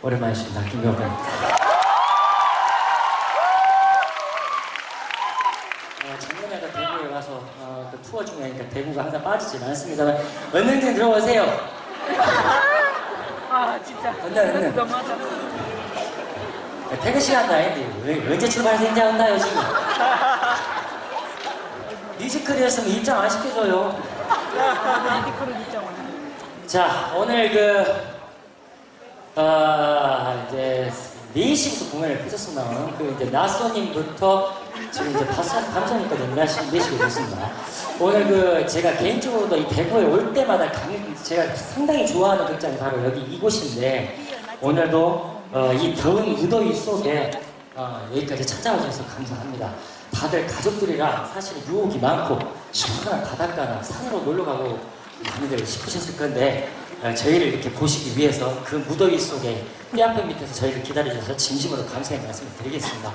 오랜만이십니다. 김경호입니다. 작년에도 대구에 와서 그 투어 중에 그러니까 대구가 항상 빠지진 않습니다만 언제든 들어오세요. 아 진짜. 언제. 너무하다. 퇴근 시간도 아닌데 언제 출발해서 인제 온다요 지금. 뮤지컬이었으면 입장 안 시켜줘요. 뮤지컬은 입장을 해. 자, 오늘 이제 4시부터 공연을 펼쳤습니다. 이제 나소님부터 지금 이제 밤송이까지 4시가 됐습니다. 오늘 제가 개인적으로도 이 대구에 올 때마다 제가 상당히 좋아하는 극장이 바로 여기 이곳인데 오늘도 이 더운 무더위 속에 여기까지 찾아오셔서 감사합니다. 다들 가족들이랑 사실 유혹이 많고 시원한 바닷가나 산으로 놀러가고 많이들 싶으셨을 건데 저희를 이렇게 보시기 위해서 그 무더위 속에 뼈아픈 밑에서 저희를 기다려주셔서 진심으로 감사의 말씀을 드리겠습니다.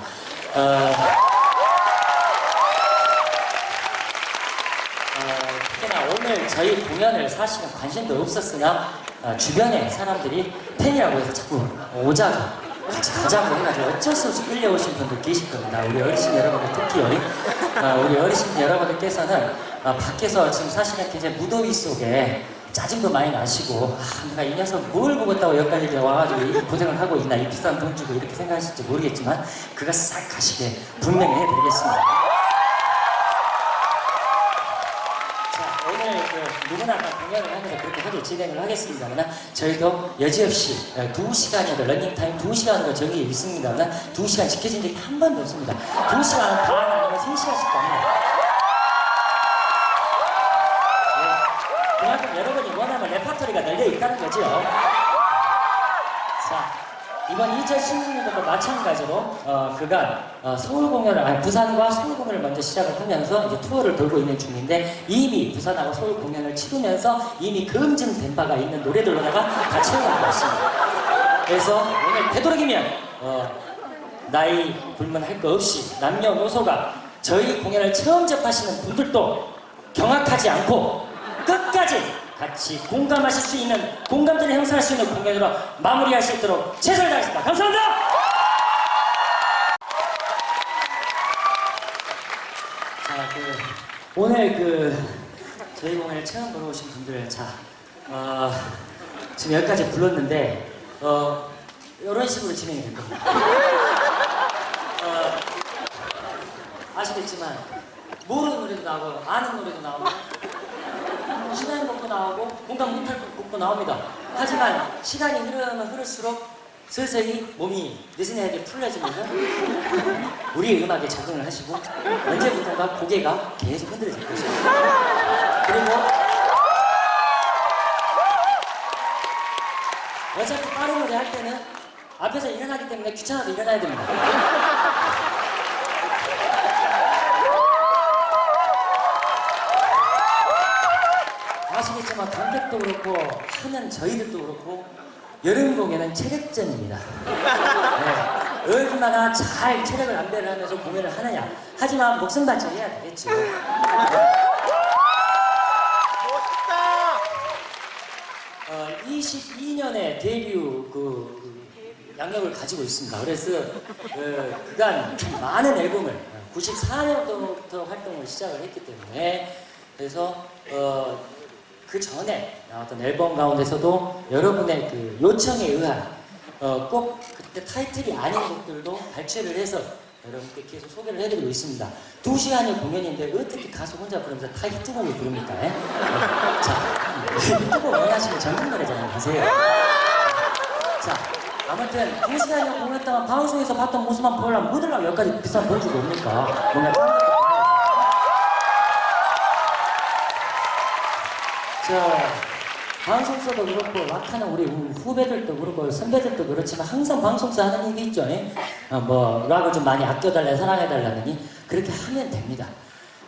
특히나 오늘 저희 공연을 사실은 관심도 없었으나 주변에 사람들이 팬이라고 해서 자꾸 오자고 같이 가자고 해가지고 어쩔 수 없이 끌려오신 분들 계실 겁니다. 우리 어르신 여러분들 특히 우리 어르신 여러분들께서는 밖에서 지금 사실은 굉장히 무더위 속에 짜증도 많이 나시고 내가 이 녀석 뭘 먹었다고 여기까지 와가지고 이 고생을 하고 있나 이 비싼 돈 주고 이렇게 생각하실지 모르겠지만 그가 싹 가시게 분명히 해드리겠습니다. 자, 오늘 누구나 다 공연을 하면서 그렇게 하게 진행을 하겠습니다만 저희도 여지없이 2시간이라도 런닝타임 2시간으로 정해 있습니다만 2시간 지켜진 적이 한 번도 없습니다. 2시간 반 아니면 3시간씩 갑니다. 그만큼 여러분이 원하면 레파토리가 널려 있다는 거죠. 자, 이번 2016년도도 마찬가지로 그간 서울 공연을 부산과 서울 공연을 먼저 시작을 하면서 이제 투어를 돌고 있는 중인데 이미 부산하고 서울 공연을 치르면서 이미 검증된 바가 있는 노래들로다가 다 채워가고 있습니다. 그래서 오늘 되도록이면 나이 불문할 거 없이 남녀노소가 저희 공연을 처음 접하시는 분들도 경악하지 않고 끝까지 같이 공감하실 수 있는 공감대를 형성할 수 있는 공연으로 마무리할 수 있도록 최선을 다하겠습니다. 감사합니다. 자, 오늘 저희 공연을 처음 보러 오신 분들 지금 여기까지 불렀는데 이런 식으로 진행이 될 겁니다. 아시겠지만 모르는 노래도 나오고 아는 노래도 나오고 신나는 곡도 나오고 공감 못할 곡도 나옵니다. 하지만 시간이 흐르면 흐를수록 서서히 몸이 느슨하게 풀려지면서 우리의 음악에 적응을 하시고 언제부턴가 고개가 계속 흔들어질 것입니다. 그리고 어차피 빠른 노래 할 때는 앞에서 일어나기 때문에 귀찮아도 일어나야 됩니다. 아시겠지만 관객도 그렇고 하는 저희들도 그렇고 여름 공연은 체력전입니다. 네. 얼마나 잘 체력을 안배를 하면서 공연을 하느냐. 하지만 목숨 바쳐 해야 되겠죠. 네. 멋있다. 22년에 데뷔 양력을 가지고 있습니다. 그래서 그간 많은 앨범을 94년부터 활동을 시작을 했기 때문에 그래서 그 전에 나왔던 앨범 가운데서도 여러분의 요청에 의한 꼭 그때 타이틀이 아닌 곡들도 발췌를 해서 여러분께 계속 소개를 해드리고 있습니다. 2시간의 공연인데 어떻게 가수 혼자 부르면서 다 히트곡을 부릅니까? 네? 자, 히트곡 원하시면 전국 노래자랑 가세요. 자, 아무튼 2시간의 공연 동안 방송에서 봤던 모습만 보려면 뭐들라고 여기까지 비싼 돈 주고 옵니까? 뭔가 방송사도 그렇고 락하는 우리 후배들도 그렇고 선배들도 그렇지만 항상 방송사 하는 얘기 있죠. 락을 좀 많이 아껴달라 사랑해달라느니 그렇게 하면 됩니다.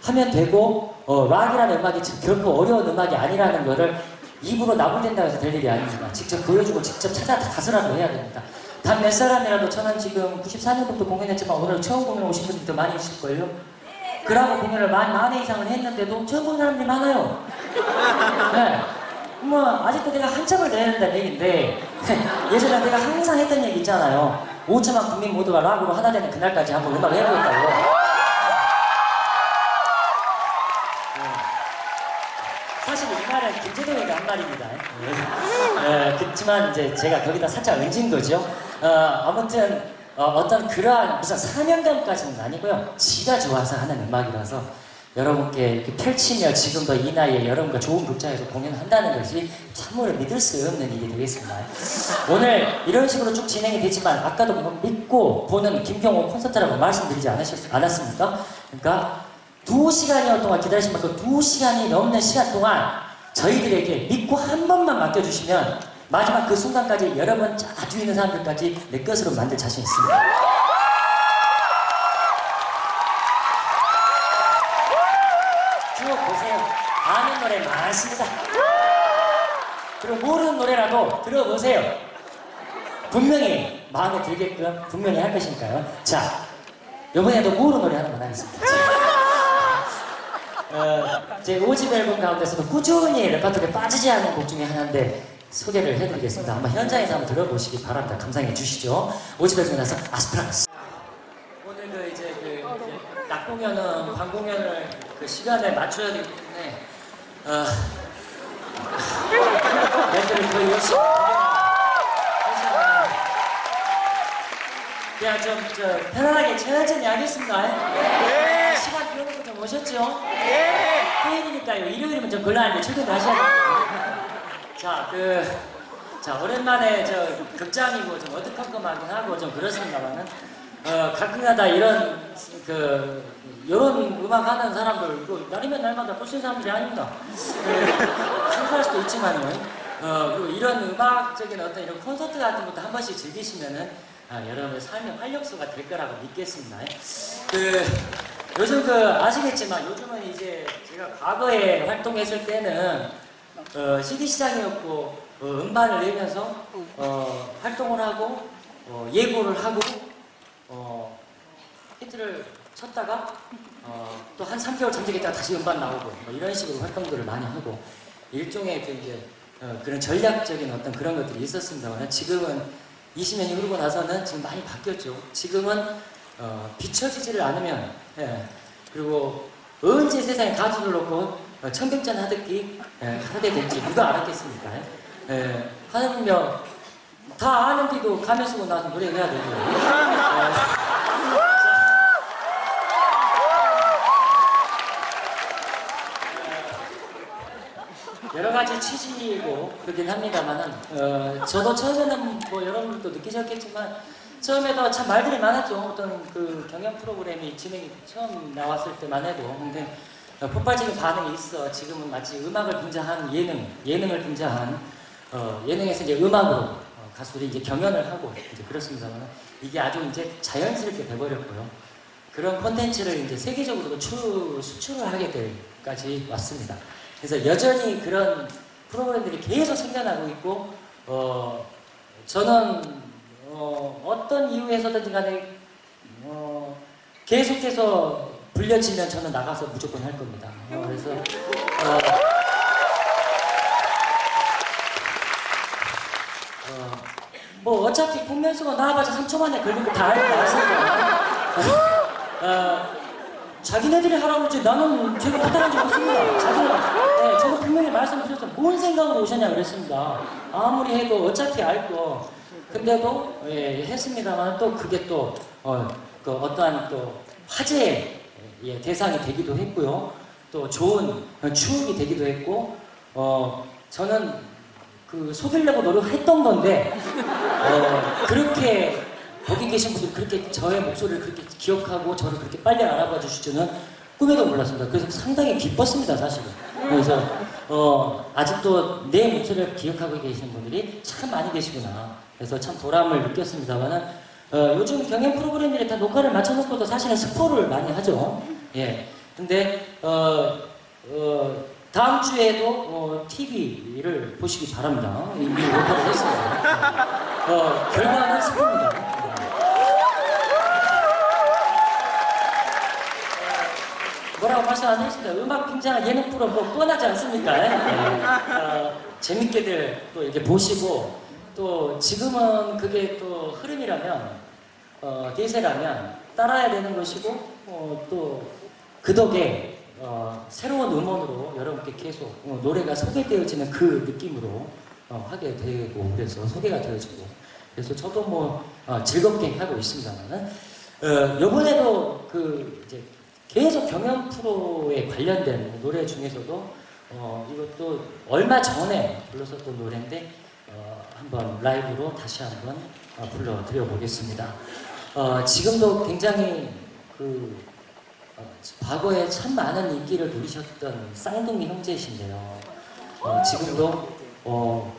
하면 되고 락이라는 음악이 결코 어려운 음악이 아니라는 거를 입으로 나불댄다고 해서 될 일이 아닙니다. 직접 보여주고 직접 찾아가서라도 해야 됩니다. 단 몇 사람이라도 저는 지금 94년부터 공연했지만 오늘 처음 공연 오신 분들이 더 많이 있을걸요? 그러고 공연을 만 회 이상을 했는데도 처음 본 사람들이 많아요. 네. 뭐 아직도 내가 한참을 내야 된다는 얘기인데 예전에 내가 항상 했던 얘기 있잖아요. 5천만 국민 모두가 락으로 하나 되는 그날까지 한번 음악을 해보겠다고. 사실 이 말은 김재동이가 한 말입니다. 그렇지만 이제 제가 거기다 살짝 얹은 거죠. 아무튼 어떤 그러한 무슨 사명감까지는 아니고요. 지가 좋아서 하는 음악이라서 여러분께 이렇게 펼치며 지금도 이 나이에 여러분과 좋은 극장에서 공연한다는 것이 참으로 믿을 수 없는 일이 되겠습니다. 오늘 이런 식으로 쭉 진행이 되지만 아까도 믿고 보는 김경호 콘서트라고 말씀드리지 않았습니까? 그러니까 2시간여 동안 기다리신 만큼 2시간이 넘는 시간 동안 저희들에게 믿고 한 번만 맡겨주시면 마지막 그 순간까지 여러분 저 뒤에 있는 사람들까지 내 것으로 만들 자신 있습니다. 쭉 보세요. 아는 노래 많습니다. 그리고 모르는 노래라도 들어보세요. 분명히 마음에 들게끔 분명히 할 것이니까요. 자, 이번에도 모르는 노래 하나만 하겠습니다. 제 5집 앨범 가운데서도 꾸준히 레퍼토리에 빠지지 않은 곡 중에 하나인데 소개를 해드리겠습니다. 한번 현장에서 한번 들어보시기 바랍니다. 감상해 주시죠. 5집 앨범 나서 아스프라스. 오늘 낮 공연은 밤 공연을 그 시간에 맞춰야 되기 때문에 멘트를 거의 열심히 그냥 좀 편안하게 천천히 하겠습니다. 네. 시간 비워놓고 좀 오셨죠? 예. 토요일이니까요. 일요일이면 좀 곤란한데 출근도 하셔야 돼요. 자, 오랜만에 극장이고 좀 어두컴컴하긴 하고 좀 그렇습니다만은 가끔가다 이런 요런 음악 하는 사람들 이거 날이면 날마다 볼 수 있는 사람들이 아닙니다. 생소할 수도 있지만요. 그리고 이런 음악적인 어떤 이런 콘서트 같은 것도 한 번씩 즐기시면은 여러분의 삶의 활력소가 될 거라고 믿겠습니다. 요즘 아시겠지만 요즘은 이제 제가 과거에 활동했을 때는 CD 시장이었고 음반을 내면서 활동을 하고 예고를 하고 히트를 쳤다가 또 한 3개월 잠적했다가 다시 음반 나오고 뭐 이런 식으로 활동들을 많이 하고 일종의 그런 전략적인 어떤 그런 것들이 있었습니다만 지금은 20년이 흐르고 나서는 지금 많이 바뀌었죠. 지금은 비춰지지를 않으면 그리고 언제 세상에 가수를 놓고 청백전 하듯이 하게 될지 누가 알았겠습니까? 하물며 다 아는데도 가면 쓰고 나서 노래 해야 되고 여러 가지 취지이고 그러긴 합니다만은 저도 처음에는 뭐 여러분들도 느끼셨겠지만 처음에도 참 말들이 많았죠. 어떤 그 경연 프로그램이 진행이 처음 나왔을 때만 해도. 근데 폭발적인 반응이 있어. 지금은 마치 음악을 빙자한 예능을 빙자한 예능에서 이제 음악으로 가수들이 이제 경연을 하고 이제 그렇습니다만 이게 아주 이제 자연스럽게 돼버렸고요. 그런 콘텐츠를 이제 세계적으로 수출을 하게 될까지 왔습니다. 그래서 여전히 그런 프로그램들이 계속 생겨나고 있고 저는 어떤 이유에서든지 간에 계속해서 불려지면 저는 나가서 무조건 할 겁니다. 그래서 뭐 어차피 복면수가 나와봐서 3초 만에 걸린 거 다 알고 나왔으니까 자기네들이 하라고 했지 나는 제가 부탁한 적 없습니다. 제가 분명히 말씀드렸죠. 뭔 생각으로 오셨냐 그랬습니다. 아무리 해도 어차피 알 거. 근데도 했습니다만 또 그게 또 어떠한 또 화제의 대상이 되기도 했고요. 또 좋은 추억이 되기도 했고 저는 속이려고 노력했던 건데 그렇게 거기 계신 분들이 그렇게 저의 목소리를 그렇게 기억하고 저를 그렇게 빨리 알아봐 주실 줄은 꿈에도 몰랐습니다. 그래서 상당히 기뻤습니다, 사실은. 그래서 아직도 내 목소리를 기억하고 계시는 분들이 참 많이 계시구나. 그래서 참 보람을 느꼈습니다만은 요즘 경연 프로그램들이 다 녹화를 맞춰놓고도 사실은 스포를 많이 하죠. 예. 근데 다음 주에도 TV를 보시기 바랍니다. 이미 녹화를 했습니다. 결과는 스포입니다. 뭐라고 말씀 안 드렸습니다. 음악 굉장한 예능 프로 뭐 뻔하지 않습니까? 네. 재밌게들 또 이렇게 보시고 또 지금은 그게 또 흐름이라면 대세라면 따라야 되는 것이고 또 그 덕에 새로운 음원으로 여러분께 계속 노래가 소개되어지는 그 느낌으로 하게 되고 그래서 소개가 되어지고 그래서 저도 뭐 즐겁게 하고 있습니다만은 이번에도 그 이제 계속 경연 프로에 관련된 노래 중에서도 이것도 얼마 전에 불렀었던 노래인데 한번 라이브로 다시 한번 불러드려 보겠습니다. 지금도 굉장히 그 과거에 참 많은 인기를 누리셨던 쌍둥이 형제이신데요. 지금도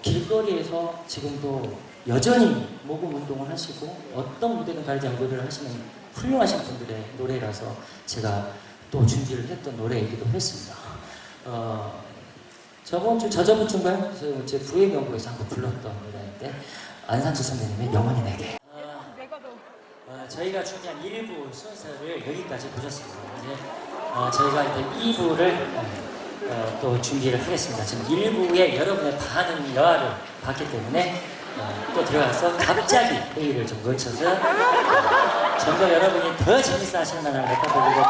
길거리에서 지금도 여전히 모금 운동을 하시고 어떤 무대든 가리지 않고 노래를 하시는 훌륭하신 분들의 노래라서 제가 또 준비를 했던 노래이기도 했습니다. 저번 주, 저저번 주인가요? 제 부의 명곡에서 한번 불렀던 노래인데 안상수 선배님의 영원히 내게. 저희가 준비한 1부 순서를 여기까지 보셨습니다. 이제 저희가 이제 2부를 또 준비를 하겠습니다. 지금 1부에 여러분의 반응 여하를 봤기 때문에 또 들어가서 갑자기 회의를 좀 거쳐서 좀 더 여러분이 더 재밌어 하시는 만한 레퍼토리고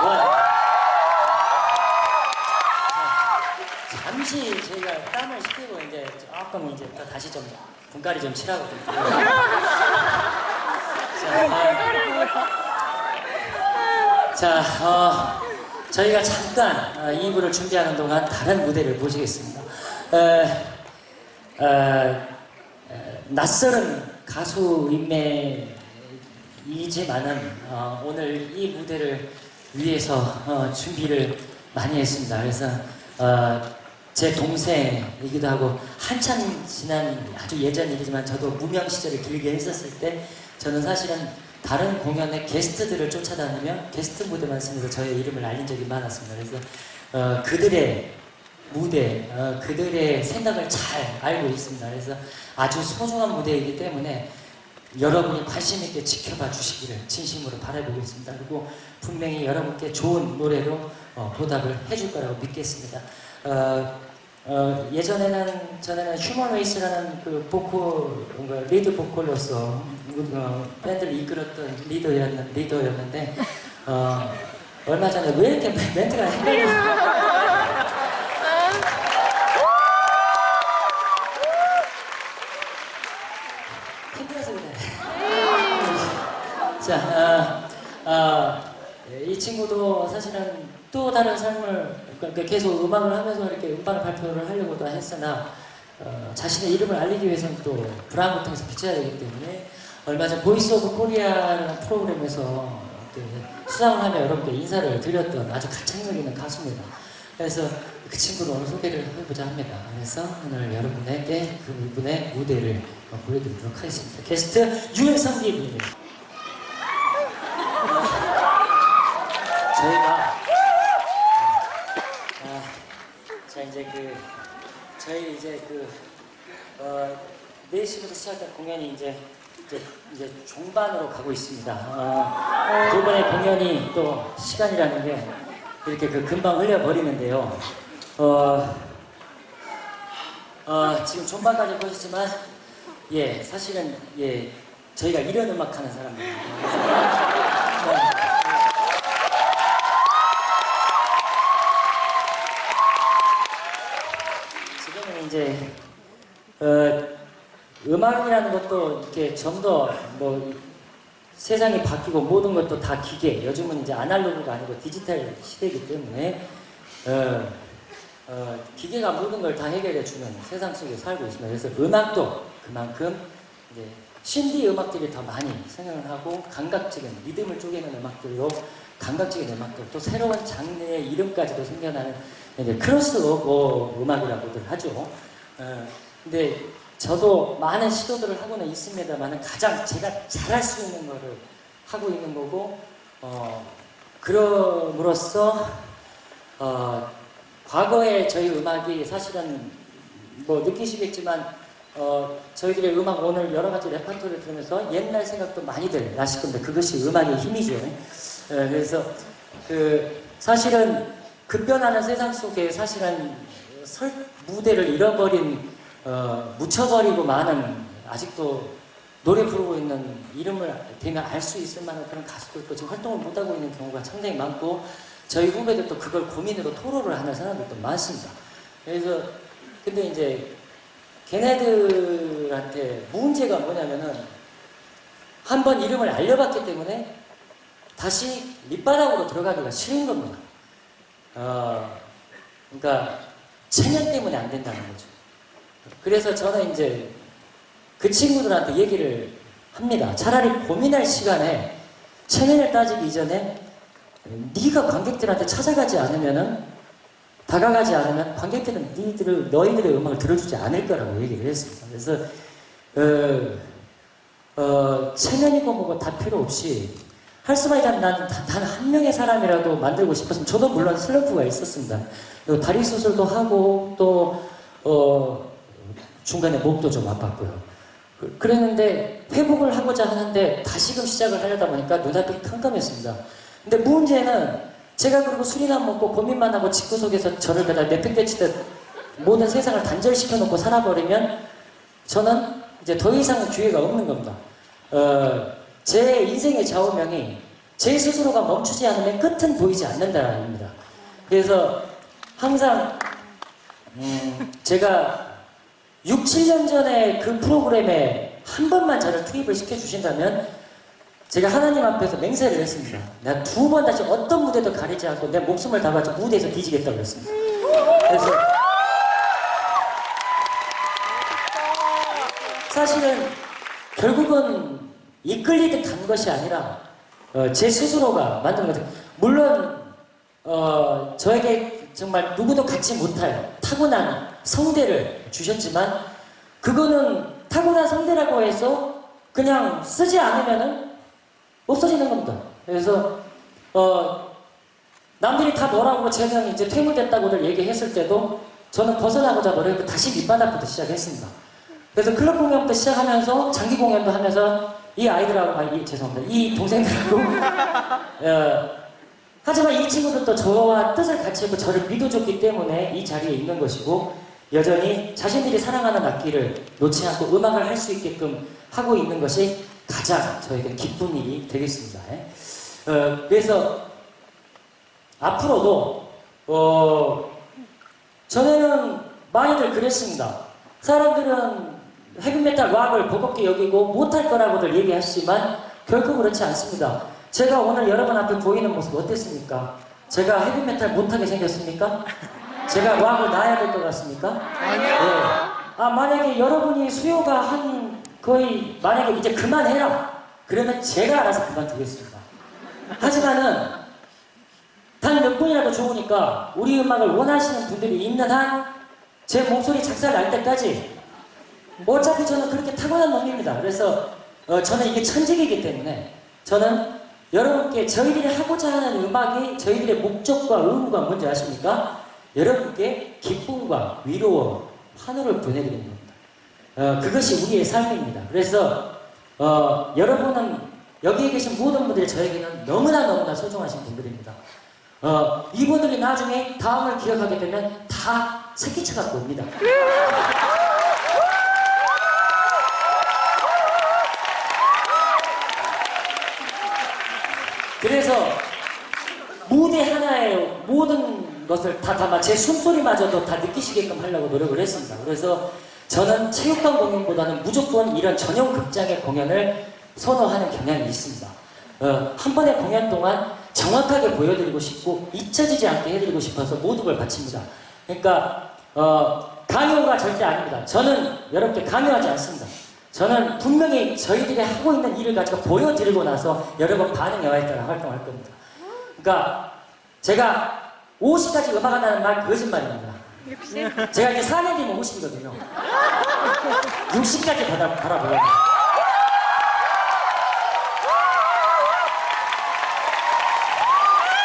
잠시 저희가 땀을 식히고 이제 조금 이제 또 다시 좀 분갈이 좀 칠하고 좀 저희가 잠깐 2부를 준비하는 동안 다른 무대를 보시겠습니다. 낯설은 가수임매이지만은 오늘 이 무대를 위해서 준비를 많이 했습니다. 그래서 제 동생이기도 하고 한참 지난 아주 예전 일이지만 저도 무명 시절을 길게 했었을 때 저는 사실은 다른 공연의 게스트들을 쫓아다니며 게스트 무대만 쓰면서 저의 이름을 알린 적이 많았습니다. 그래서 그들의 무대, 그들의 생각을 잘 알고 있습니다. 그래서 아주 소중한 무대이기 때문에 여러분이 관심 있게 지켜봐 주시기를 진심으로 바라보겠습니다. 그리고 분명히 여러분께 좋은 노래로 보답을 해줄 거라고 믿겠습니다. 전에는 휴먼 웨이스라는 그 보컬, 리드 보컬로서 밴드를 이끌었던 리더였는데 얼마 전에 왜 이렇게 멘트가 헷갈리지? 힘들어서 그래. 이 친구도 사실은 또 다른 삶을 그러니까 계속 음악을 하면서 이렇게 음반 발표를 하려고도 했으나 자신의 이름을 알리기 위해서는 또 브라운을 통해서 비춰야 되기 때문에 얼마 전 보이스 오브 코리아라는 프로그램에서 수상을 하며 여러분께 인사를 드렸던 아주 가창력 있는 가수입니다. 그래서 그 친구를 오늘 소개를 해보자 합니다. 그래서 오늘 여러분에게 그분의 무대를 보여드리도록 하겠습니다. 게스트 유해성기 분입니다. 저희가 저희 이제 4시부터 시작한 공연이 이제 종반으로 가고 있습니다. 두 번의 공연이 또 시간이라는 게 이렇게 금방 흘려버리는데요. 지금 종반까지 보셨지만 사실은 저희가 이런 음악 하는 사람들입니다. 지금은 이제 음악이라는 것도 이렇게 좀 더 세상이 바뀌고 모든 것도 다 기계, 요즘은 이제 아날로그가 아니고 디지털 시대이기 때문에 기계가 모든 걸 다 해결해주는 세상 속에 살고 있습니다. 그래서 음악도 그만큼 이제 신디 음악들이 더 많이 생각을 하고 감각적인 리듬을 쪼개는 음악들로 감각적인 음악들 또 새로운 장르의 이름까지도 생겨나는 크로스오버 음악이라고들 하죠. 근데 저도 많은 시도들을 하고는 있습니다만 가장 제가 잘할 수 있는 거를 하고 있는 거고 그럼으로써 과거에 저희 음악이 사실은 느끼시겠지만 저희들의 음악 오늘 여러 가지 레퍼토리를 들으면서 옛날 생각도 많이들 나실 건데 그것이 음악의 힘이죠. 그래서 사실은 급변하는 세상 속에 사실은 무대를 잃어버린 묻혀버리고 많은 아직도 노래 부르고 있는 이름을 대면 알 수 있을 만한 그런 가수들도 지금 활동을 못하고 있는 경우가 상당히 많고 저희 후배들도 그걸 고민으로 토로를 하는 사람들도 많습니다. 그래서 근데 이제 걔네들한테 문제가 뭐냐면은 한번 이름을 알려봤기 때문에 다시 밑바닥으로 들어가기가 싫은 겁니다. 그러니까 체면 때문에 안 된다는 거죠. 그래서 저는 이제 그 친구들한테 얘기를 합니다. 차라리 고민할 시간에 체면을 따지기 이전에 네가 관객들한테 찾아가지 않으면은 다가가지 않으면 관객들은 너희들의 음악을 들어주지 않을 거라고 얘기를 했습니다. 그래서 체면이고 뭐고 다 필요 없이 할 수만 있다면 나는 단 한 명의 사람이라도 만들고 싶었으면 저도 물론 슬럼프가 있었습니다. 다리 수술도 하고 또 중간에 목도 좀 아팠고요. 그랬는데 회복을 하고자 하는데 다시금 시작을 하려다 보니까 눈앞이 캄캄했습니다. 근데 문제는 제가 그리고 술이나 먹고 고민만 하고 집구석에서 저를 그다 내팽개치듯 모든 세상을 단절시켜 놓고 살아버리면 저는 이제 더 이상은 기회가 없는 겁니다. 제 인생의 좌우명이 제 스스로가 멈추지 않으면 끝은 보이지 않는다는 겁니다. 그래서 항상 제가 6, 7년 전에 그 프로그램에 한 번만 저를 투입을 시켜주신다면 제가 하나님 앞에서 맹세를 했습니다. 내가 2번 다시 어떤 무대도 가리지 않고 내 목숨을 다바쳐 무대에서 뒤지겠다고 했습니다. 그래서 사실은 결국은 이끌리듯 간 것이 아니라 제 스스로가 만든 것 같아요. 물론 저에게 정말 누구도 갖지 못할 타고난 성대를 주셨지만 그거는 타고난 성대라고 해서 그냥 쓰지 않으면은 없어지는 겁니다. 그래서 남들이 다 뭐라고 쟤는 이제 퇴물됐다고들 얘기했을 때도 저는 벗어나고자 노력을 다시 밑바닥부터 시작했습니다. 그래서 클럽 공연부터 시작하면서 장기 공연도 하면서 이 아이들하고 죄송합니다. 이 동생들하고 하지만 이 친구들도 저와 뜻을 같이 했고 저를 믿어줬기 때문에 이 자리에 있는 것이고 여전히 자신들이 사랑하는 악기를 놓지 않고 음악을 할 수 있게끔 하고 있는 것이 가장 저에게 기쁜 일이 되겠습니다. 그래서 앞으로도 전에는 많이들 그랬습니다. 사람들은 헤비메탈 락을 버겁게 여기고 못할 거라고들 얘기하시지만 결코 그렇지 않습니다. 제가 오늘 여러분 앞에 보이는 모습 어땠습니까? 제가 헤비메탈 못하게 생겼습니까? 제가 락을 놔야 될 것 같습니까? 아니요. 네. 만약에 여러분이 수요가 거의 만약에 이제 그만해라 그러면 제가 알아서 그만두겠습니다. 하지만은 단 몇 분이라도 좋으니까 우리 음악을 원하시는 분들이 있는 한 제 목소리 작살 날 때까지 어차피 저는 그렇게 타고난 놈입니다. 그래서 저는 이게 천직이기 때문에 저는 여러분께 저희들이 하고자 하는 음악이 저희들의 목적과 의무가 뭔지 아십니까? 여러분께 기쁨과 위로와 환호를 보내드리는 겁니다. 그것이 우리의 삶입니다. 그래서 여러분은 여기에 계신 모든 분들이 저에게는 너무나 소중하신 분들입니다. 이분들이 나중에 다음을 기억하게 되면 다 새끼쳐 갖고 옵니다. 그래서 무대 하나에 모든 것을 다 담아 제 숨소리마저도 다 느끼시게끔 하려고 노력을 했습니다. 그래서 저는 체육관 공연보다는 무조건 이런 전용 극장의 공연을 선호하는 경향이 있습니다. 한 번의 공연 동안 정확하게 보여드리고 싶고 잊혀지지 않게 해드리고 싶어서 모든 걸 바칩니다. 그러니까 강요가 절대 아닙니다. 저는 여러분께 강요하지 않습니다. 저는 분명히 저희들이 하고 있는 일을 가지고 보여드리고 나서 여러분 반응에 와에 따라 활동할 겁니다. 그러니까 제가 50까지 음악 한다는 말 거짓말입니다. 제가 이제 4년 뒤면 50이거든요. 60까지 바라보거든요.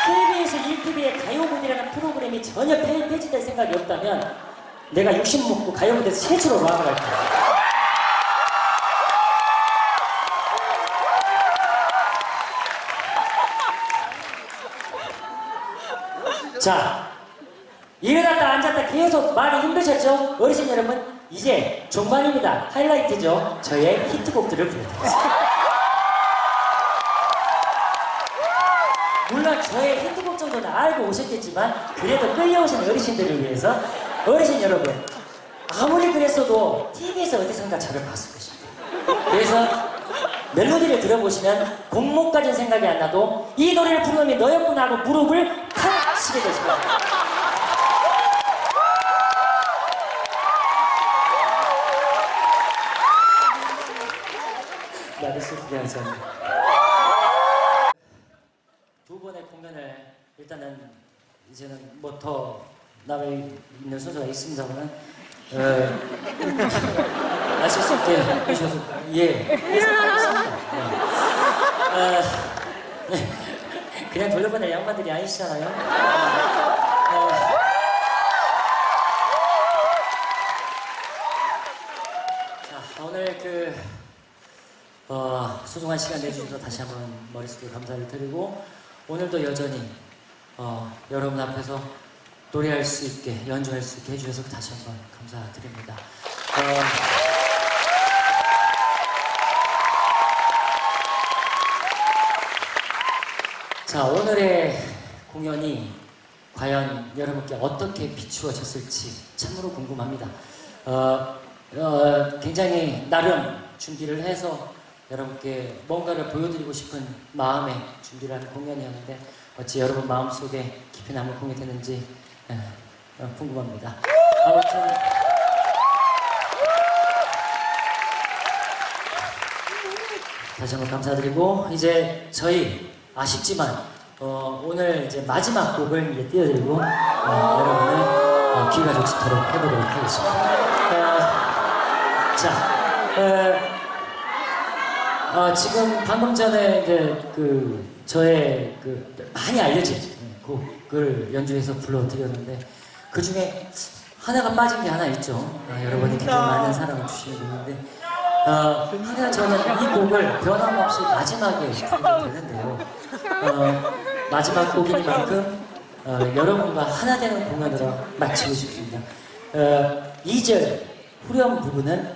KBS 1TV의 가요무대라는 프로그램이 전혀 폐지될 생각이 없다면 내가 60 먹고 가요무대에서 최초로 음악을 할 거예요. 자, 일어났다 앉았다 계속 많이 힘드셨죠? 어르신 여러분, 이제 종반입니다. 하이라이트죠. 저의 히트곡들을 불러드리겠습니다. 물론 저의 히트곡 정도는 알고 오셨겠지만 그래도 끌려오신 어르신들을 위해서 어르신 여러분, 아무리 그랬어도 TV에서 어디선가 저를 봤을 것입니다. 그래서 멜로디를 들어보시면 곡목까지는 생각이 안 나도 이 노래를 부르면 너였구나 하고 무릎을 탁 치게 되실 겁니다. 나도 슬프게 감사합니다. 두 번의 공연을 일단은 이제는 뭐 더 남에 있는 순서가 있습니다만 아실 수 없게 해주셔서 했습니다. 네. 그냥 돌려보낼 양반들이 아니시잖아요. 자, 오늘 소중한 시간 내주셔서 다시 한번 머릿속에 감사를 드리고 오늘도 여전히 여러분 앞에서 노래할 수 있게 연주할 수 있게 해주셔서 다시 한번 감사드립니다. 자, 오늘의 공연이 과연 여러분께 어떻게 비추어졌을지 참으로 궁금합니다. 굉장히 나름 준비를 해서 여러분께 뭔가를 보여드리고 싶은 마음에 준비를 한 공연이었는데 어찌 여러분 마음속에 깊이 남을 공연이 됐는지 궁금합니다. 아무튼 다시 한번 감사드리고 이제 저희 아쉽지만 오늘 이제 마지막 곡을 이제 띄워드리고 여러분을 귀가 좋도록 해보도록 하겠습니다. 지금 방금 전에 이제 저의 많이 알려진 곡을 연주해서 불러드렸는데 그 중에 하나가 빠진 게 하나 있죠. 여러분이 굉장히 많은 사랑을 주시는 곡인데 하나 저는 이 곡을 변함없이 마지막에 부르게 되는데요. 마지막 곡이니만큼 여러분과 하나 되는 공연으로 마치고 싶습니다. 2절 후렴 부분은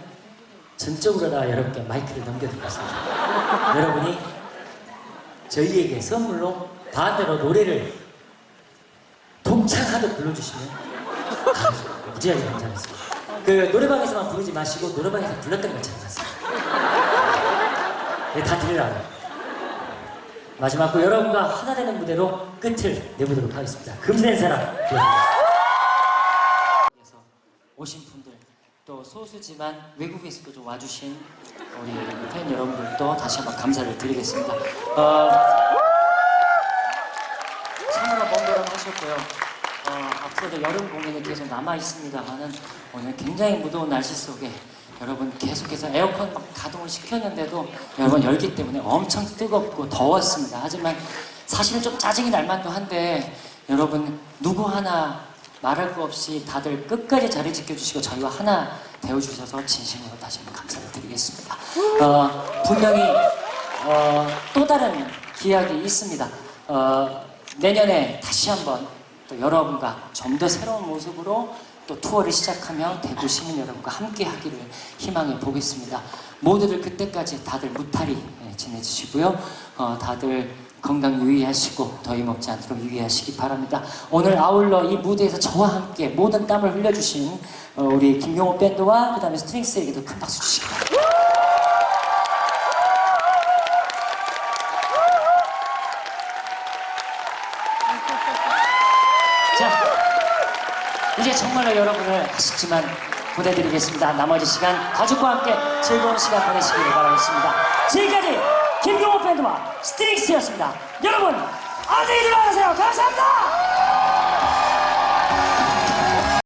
전적으로 다 여러분께 마이크를 넘겨드리겠습니다. 여러분이 저희에게 선물로 반대로 노래를 동창하듯 불러주시면 무지하게 감사하겠습니다. 노래방에서만 부르지 마시고 노래방에서 불렀던 것처럼 하세요. 네, 다 드리라고. 마지막 곡 여러분과 하나 되는 무대로 끝을 내보도록 하겠습니다. 금된 사랑 부탁드립니다. 오신 분들 또 소수지만 외국에서도 좀 와주신 우리 팬 여러분들도 다시 한번 감사를 드리겠습니다. 참으로 먼 걸음 하셨고요. 앞으로도 여름 공연이 계속 남아 있습니다만은 오늘 굉장히 무더운 날씨 속에 여러분 계속해서 에어컨 막 가동을 시켰는데도 여러분 열기 때문에 엄청 뜨겁고 더웠습니다. 하지만 사실은 좀 짜증이 날 만도 한데 여러분 누구 하나 말할 거 없이 다들 끝까지 자리 지켜주시고 저희와 하나 되어주셔서 진심으로 다시 한번 감사를 드리겠습니다. 분명히 또 다른 기약이 있습니다. 내년에 다시 한번 또 여러분과 좀 더 새로운 모습으로 또 투어를 시작하며 대구 시민 여러분과 함께 하기를 희망해 보겠습니다. 모두들 그때까지 다들 무탈히 지내주시고요. 다들 건강 유의하시고 더위 먹지 않도록 유의하시기 바랍니다. 오늘 아울러 이 무대에서 저와 함께 모든 땀을 흘려주신 우리 김용호 밴드와 그 다음에 스트링스에게도 큰 박수 주시기 바랍니다. 자, 이제 정말로 여러분을 아쉽지만 보내드리겠습니다. 나머지 시간 가족과 함께 즐거운 시간 보내시기를 바라겠습니다. 지금까지 김용호 밴드와 스트링스였습니다. 여러분 안녕히 들어가세요. 감사합니다.